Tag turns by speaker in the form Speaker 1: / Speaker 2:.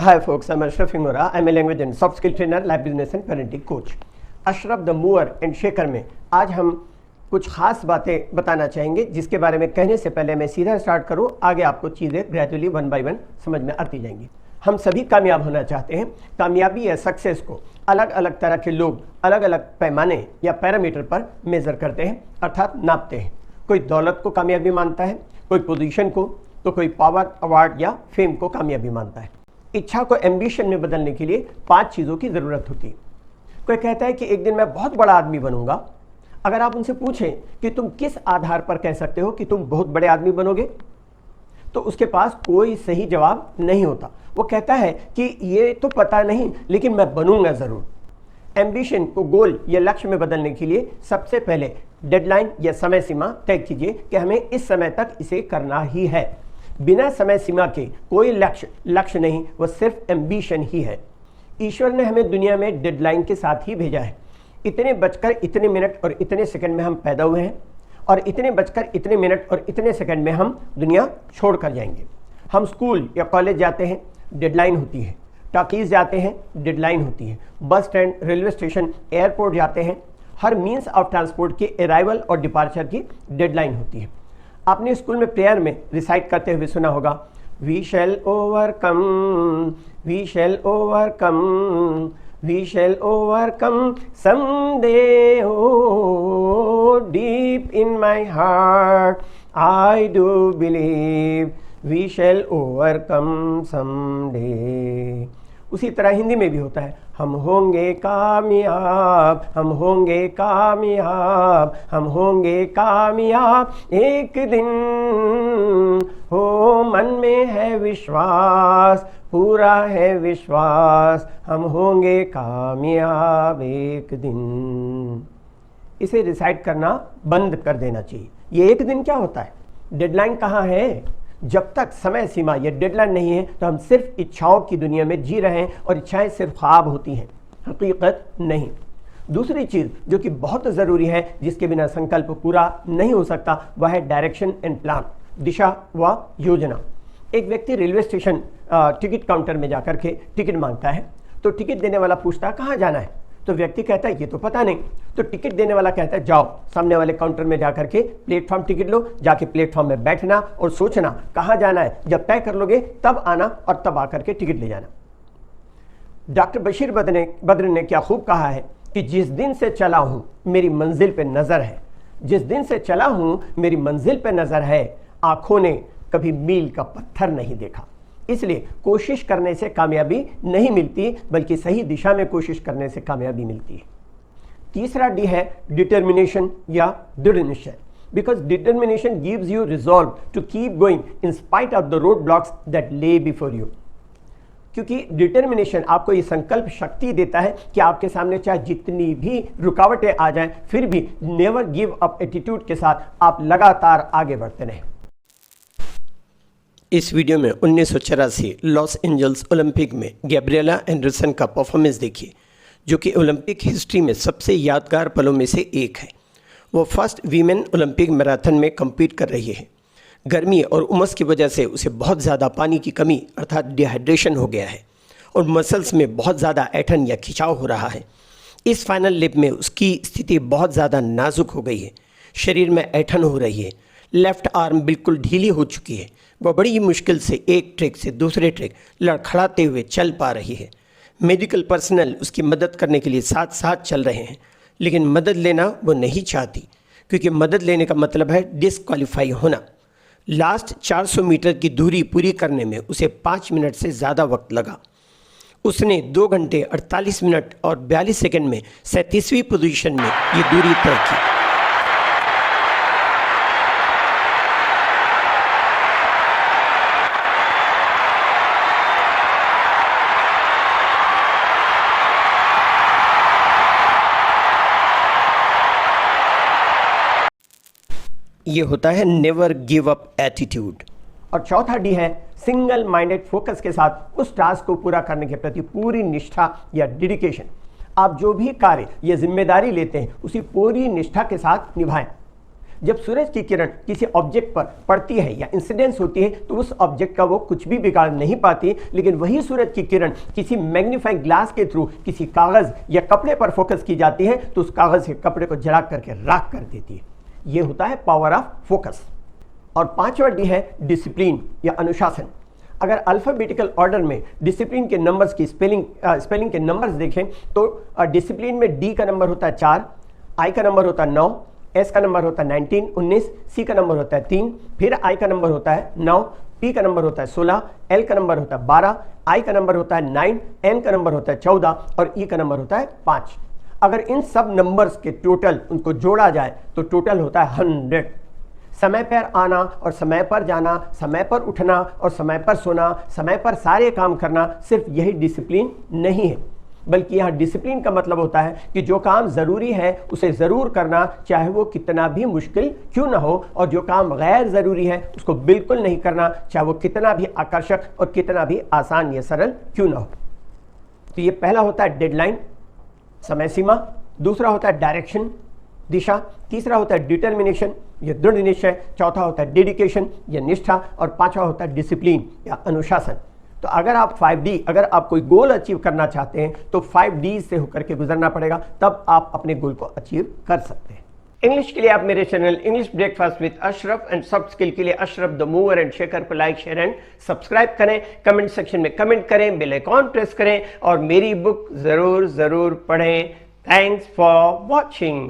Speaker 1: Hi folks, I'm Ashraf Ingora. I'm a language and soft skill trainer, life business and parenting coach. Ashraf the mover and shaker में आज हम कुछ खास बातें बताना चाहेंगे जिसके बारे में कहने से पहले मैं सीधा स्टार्ट करूं, आगे आपको चीज़ें ग्रेजुअली वन बाय वन समझ में आती जाएंगी। हम सभी कामयाब होना चाहते हैं। कामयाबी या सक्सेस को अलग अलग तरह के लोग अलग अलग पैमाने या पैरामीटर पर मेज़र करते हैं, अर्थात नापते हैं। कोई दौलत को कामयाबी मानता है, कोई पोजीशन को, तो कोई पावर, अवार्ड या फेम को कामयाबी मानता है। इच्छा को एम्बिशन में बदलने के लिए 5 चीज़ों की ज़रूरत होती है। कोई कहता है कि एक दिन मैं बहुत बड़ा आदमी बनूंगा। अगर आप उनसे पूछें कि तुम किस आधार पर कह सकते हो कि तुम बहुत बड़े आदमी बनोगे, तो उसके पास कोई सही जवाब नहीं होता। वो कहता है कि ये तो पता नहीं, लेकिन मैं बनूंगा ज़रूर। एम्बिशन को गोल या लक्ष्य में बदलने के लिए सबसे पहले डेडलाइन या समय सीमा तय कीजिए कि हमें इस समय तक इसे करना ही है। बिना समय सीमा के कोई लक्ष्य नहीं, वह सिर्फ एम्बिशन ही है। ईश्वर ने हमें दुनिया में डेडलाइन के साथ ही भेजा है। इतने बजकर इतने मिनट और इतने सेकंड में हम पैदा हुए हैं और इतने बजकर इतने मिनट और इतने सेकंड में हम दुनिया छोड़ कर जाएंगे। हम स्कूल या कॉलेज जाते हैं, डेडलाइन होती है। टॉकीज जाते हैं, डेडलाइन होती है। Bus stand, railway station, airport जाते हैं, हर मीन्स ऑफ ट्रांसपोर्ट के अराइवल और डिपार्चर की डेडलाइन होती है। आपने स्कूल में प्रेयर में रिसाइट करते हुए सुना होगा, we shall overcome, we shall overcome, we shall overcome someday. Oh deep in my heart I do believe we shall overcome someday. उसी तरह हिंदी में भी होता है, हम होंगे कामयाब, हम होंगे कामयाब, हम होंगे कामयाब एक दिन। हो मन में है विश्वास, पूरा है विश्वास, हम होंगे कामयाब एक दिन। इसे रिसाइट करना बंद कर देना चाहिए। ये एक दिन क्या होता है? डेडलाइन कहाँ है? जब तक समय सीमा या डेडलाइन नहीं है तो हम सिर्फ इच्छाओं की दुनिया में जी रहे हैं और इच्छाएं सिर्फ ख्वाब होती हैं, हकीकत नहीं। दूसरी चीज़ जो कि बहुत ज़रूरी है, जिसके बिना संकल्प पूरा नहीं हो सकता, वह है डायरेक्शन एंड प्लान, दिशा व योजना। एक व्यक्ति रेलवे स्टेशन टिकट काउंटर में जाकर के टिकट मांगता है, तो टिकट देने वाला पूछता है कहाँ जाना है, तो व्यक्ति कहता है ये तो पता नहीं। तो टिकट देने वाला कहता है जाओ सामने वाले काउंटर में जाकर के प्लेटफॉर्म टिकट लो, जाके प्लेटफॉर्म में बैठना और सोचना कहाँ जाना है। जब तय कर लोगे तब आना और तब आकर के टिकट ले जाना। डॉक्टर बशीर बद्र ने क्या खूब कहा है कि जिस दिन से चला हूँ मेरी मंजिल पे नज़र है, जिस दिन से चला हूँ मेरी मंजिल पे नज़र है, आँखों ने कभी मील का पत्थर नहीं देखा। इसलिए कोशिश करने से कामयाबी नहीं मिलती, बल्कि सही दिशा में कोशिश करने से कामयाबी मिलती है। तीसरा डी है डिटर्मिनेशन या दृढ़ निश्चय। Because determination gives you resolve to keep going in spite of the road blocks that lay before you. क्योंकि डिटर्मिनेशन आपको ये संकल्प शक्ति देता है कि आपके सामने चाहे जितनी भी रुकावटें आ जाएं, फिर भी नेवर गिव अप एटीट्यूड के साथ आप लगातार आगे बढ़ते रहें। इस वीडियो में 1984 लॉस एंजल्स ओलंपिक में गैब्रिएला एंडरसन का परफॉर्मेंस देखिए, जो कि ओलंपिक हिस्ट्री में सबसे यादगार पलों में से एक है। वो फर्स्ट वीमेन ओलंपिक मैराथन में compete कर रही है। गर्मी और उमस की वजह से उसे बहुत ज़्यादा पानी की कमी अर्थात डिहाइड्रेशन हो गया है और मसल्स में बहुत ज़्यादा ऐंठन या खिंचाव हो रहा है। इस फाइनल लिप में उसकी स्थिति बहुत ज़्यादा नाजुक हो गई है। शरीर में ऐंठन हो रही है, लेफ्ट आर्म बिल्कुल ढीली हो चुकी है। वह बड़ी मुश्किल से एक ट्रैक से दूसरे ट्रैक लड़खड़ाते हुए चल पा रही है। मेडिकल पर्सनल उसकी मदद करने के लिए साथ साथ चल रहे हैं, लेकिन मदद लेना वो नहीं चाहती, क्योंकि मदद लेने का मतलब है डिस्क्वालीफाई होना। लास्ट 400 मीटर की दूरी पूरी करने में उसे 5 मिनट से ज़्यादा वक्त लगा। उसने 2 घंटे 48 मिनट और 42 सेकंड में 37वीं पोजीशन में ये दूरी तय की। ये होता है नेवर गिव अप एटीट्यूड। और चौथा डी है सिंगल माइंडेड फोकस के साथ उस टास्क को पूरा करने के प्रति पूरी निष्ठा या डेडिकेशन। आप जो भी कार्य या जिम्मेदारी लेते हैं उसी पूरी निष्ठा के साथ निभाएं। जब सूरज की किरण किसी ऑब्जेक्ट पर पड़ती है या इंसिडेंस होती है तो उस ऑब्जेक्ट का वो कुछ भी बिगाड़ नहीं पाती, लेकिन वही सूरज की किरण किसी मैग्नीफाइंग ग्लास के थ्रू किसी कागज या कपड़े पर फोकस की जाती है तो उस कागज के कपड़े को जला करके राख कर देती है। ये होता है पावर ऑफ फोकस। और पांचवा डी है डिसिप्लिन या अनुशासन। अगर अल्फाबेटिकल ऑर्डर में डिसिप्लिन के नंबर्स की स्पेलिंग के नंबर्स देखें तो डिसिप्लिन में डी का नंबर होता है 4, आई का नंबर होता है 9, एस का नंबर होता है 19, सी का नंबर होता है 3, फिर आई का नंबर होता है 9, पी का नंबर होता है 16, एल का नंबर होता है 12, आई का नंबर होता है 9, एन का नंबर होता है 14 और ई का नंबर होता है 5। अगर इन सब नंबर्स के टोटल उनको जोड़ा जाए तो टोटल होता है 100। समय पर आना और समय पर जाना, समय पर उठना और समय पर सोना, समय पर सारे काम करना, सिर्फ यही डिसिप्लिन नहीं है, बल्कि यहाँ डिसिप्लिन का मतलब होता है कि जो काम ज़रूरी है उसे ज़रूर करना, चाहे वो कितना भी मुश्किल क्यों ना हो, और जो काम गैर ज़रूरी है उसको बिल्कुल नहीं करना, चाहे वो कितना भी आकर्षक और कितना भी आसान या सरल क्यों ना हो। तो ये पहला होता है डेडलाइन, समय सीमा। दूसरा होता है डायरेक्शन, दिशा। तीसरा होता है डिटर्मिनेशन, यह दृढ़ निश्चय। चौथा होता है डेडिकेशन या निष्ठा। और पांचवा होता है डिसिप्लिन या अनुशासन। तो अगर आप 5D, अगर आप कोई गोल अचीव करना चाहते हैं तो 5D से होकर के गुजरना पड़ेगा, तब आप अपने गोल को अचीव कर सकते हैं। इंग्लिश के लिए आप मेरे channel English breakfast with Ashraf and soft skill के लिए Ashraf the mover and shaker पर लाइक, शेयर एंड सब्सक्राइब करें। कमेंट सेक्शन में कमेंट करें, बेल आइकॉन प्रेस करें और मेरी बुक जरूर पढ़ें। Thanks for watching.